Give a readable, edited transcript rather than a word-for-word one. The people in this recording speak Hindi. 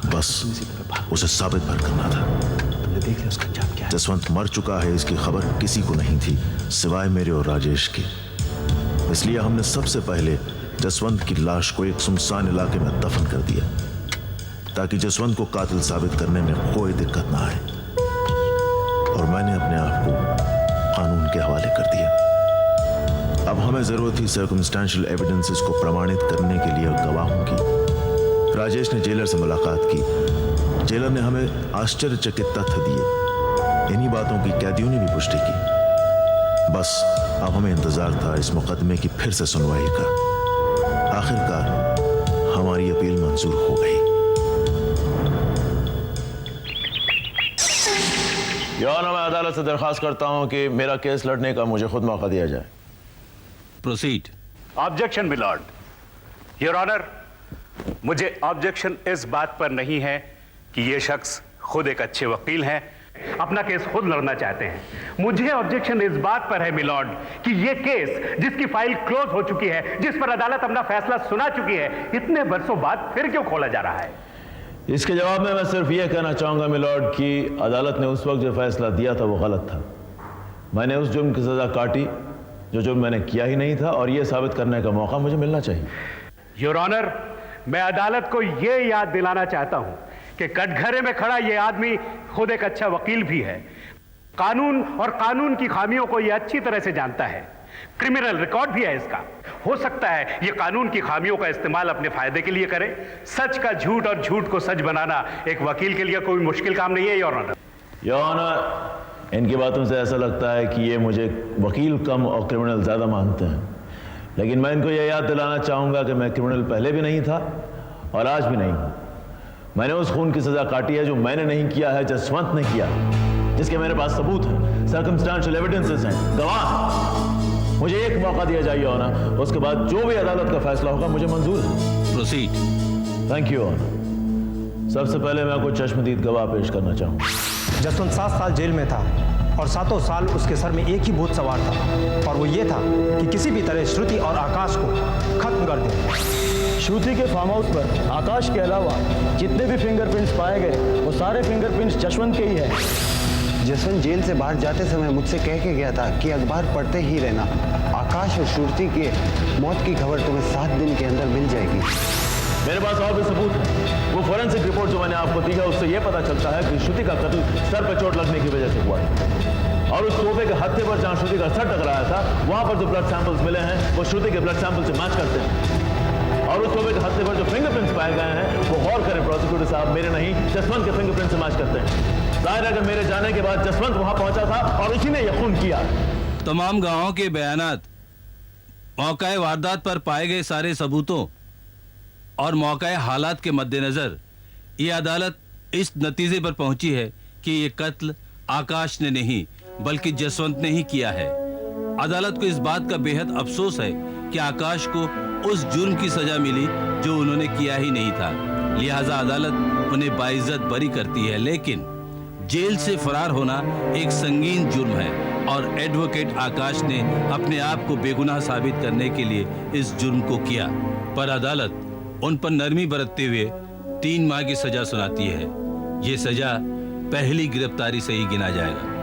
बस उसे साबित भर करना था। तुमने देख लिया उसका अंजाम क्या है? जसवंत मर चुका है इसकी खबर किसी को नहीं थी सिवाय मेरे और राजेश की। इसलिए हमने सबसे पहले जसवंत की लाश को एक सुनसान इलाके में दफन कर दिया ताकि जसवंत को कातिल साबित करने में कोई दिक्कत ना आए। और मैंने अपने आप को कानून के हवाले कर दिया। अब हमें जरूरत थी सर्कमस्टेंशियल एविडेंसेस को प्रमाणित करने के लिए गवाहों की। राजेश ने जेलर से मुलाकात की। जेलर ने हमें आश्चर्यचकित तथ्य दिए। इन्हीं बातों की कैदियों ने भी पुष्टि की। बस अब हमें इंतजार था इस मुकदमे की फिर से सुनवाई का। आखिरकार हमारी अपील मंजूर हो गई। यार मैं अदालत से दरखास्त करता हूं कि मेरा केस लड़ने का मुझे खुद मौका दिया जाए। Proceed. Objection milord. Your honour, मुझे ऑब्जेक्शन इस बात पर नहीं है कि ये शख्स खुद एक अच्छे वकील हैं, अपना केस खुद लड़ना चाहते हैं। मुझे ऑब्जेक्शन इस बात पर है मिलॉर्ड कि ये केस जिसकी फाइल क्लोज हो चुकी है, जिस पर अदालत अपना फैसला सुना चुकी है, इतने बरसों बाद फिर क्यों खोला जा रहा है? इसके जवाब में मैं सिर्फ यह कहना चाहूंगा मिलॉर्ड कि अदालत ने उस वक्त जो फैसला दिया था वो गलत था। मैंने उस जुर्म की सजा काटी जो जुर्म मैंने किया ही नहीं था और यह साबित करने का मौका मुझे मिलना चाहिए। योर ऑनर, मैं अदालत को यह याद दिलाना चाहता हूं कि कटघरे में खड़ा यह आदमी खुद एक अच्छा वकील भी है। कानून और कानून की खामियों को यह अच्छी तरह से जानता है। क्रिमिनल रिकॉर्ड भी है इसका। हो सकता है यह कानून की खामियों का इस्तेमाल अपने फायदे के लिए करे। सच का झूठ और झूठ को सच बनाना एक वकील के लिए कोई मुश्किल काम नहीं है। योर ऑनर, योर ऑनर, इनकी बातों से ऐसा लगता है कि ये मुझे वकील कम और क्रिमिनल ज्यादा मानते हैं, लेकिन मैं इनको यह याद दिलाना चाहूंगा कि मैं क्रिमिनल पहले भी नहीं था और आज भी नहीं हूं। मैंने उस खून की सजा काटी है जो मैंने नहीं किया है, जसवंत ने किया, जिसके मेरे पास सबूत है, सर्कमस्टेंशियल एविडेंसेस हैं, गवाह। मुझे एक मौका दिया जाइए ऑनर, उसके बाद जो भी अदालत का फैसला होगा मुझे मंजूर है। प्रोसीड। Thank you honour. सबसे पहले मैं कुछ चश्मदीद गवाह पेश करना चाहूंगा। जसवंत 7 साल जेल में था और 7 साल उसके सर में एक ही भूत सवार था और वो ये था कि किसी भी तरह श्रुति और आकाश को खत्म कर दें। श्रुति के फार्म हाउस पर आकाश के अलावा जितने भी फिंगरप्रिंट्स पाए गए वो सारे फिंगरप्रिंट्स जसवंत के ही है। जसवंत जेल से बाहर जाते समय मुझसे कह के गया था कि अखबार पढ़ते ही रहना। आकाश और श्रुति के मौत की खबर तुम्हें 7 दिन के अंदर मिल जाएगी। मेरे पास और भी सबूत है। वो फोरेंसिक रिपोर्ट जो मैंने आपको दी है उससे यह पता चलता है कि श्रुति का कत्ल सर पर चोट लगने की वजह से हुआ है और उस तोहफे के हत्थे पर जहां श्रुति का सर टकराया था वहां पर जो ब्लड सैंपल्स मिले हैं वो श्रुति के ब्लड सैंपल से मैच करते हैं। और उस तोहफे के हत्थे पर जो फिंगरप्रिंट्स पाए गए हैं वो गौर करें प्रोसिक्यूटर साहब, मेरे नहीं जसवंत के फिंगरप्रिंट से मैच करते हैं। जाहिर है कि मेरे जाने के बाद जसवंत वहां पहुंचा था और उसी ने यह खून किया। तमाम गवाहों के बयानात, मौका वारदात पर पाए गए सारे सबूतों और मौका हालात के मद्देनजर ये अदालत इस नतीजे पर पहुंची है कि ये कत्ल आकाश ने नहीं बल्कि जसवंत ने ही किया है। अदालत को इस बात का बेहद अफसोस है कि आकाश को उस जुर्म की सजा मिली जो उन्होंने किया ही नहीं था, लिहाजा अदालत उन्हें बाइज्जत बरी करती है। लेकिन जेल से फरार होना एक संगीन जुर्म है और एडवोकेट आकाश ने अपने आप को बेगुनाह साबित करने के लिए इस जुर्म को किया, पर अदालत उन पर नरमी बरतते हुए 3 माह की सजा सुनाती है। ये सजा पहली गिरफ्तारी से ही गिना जाएगा।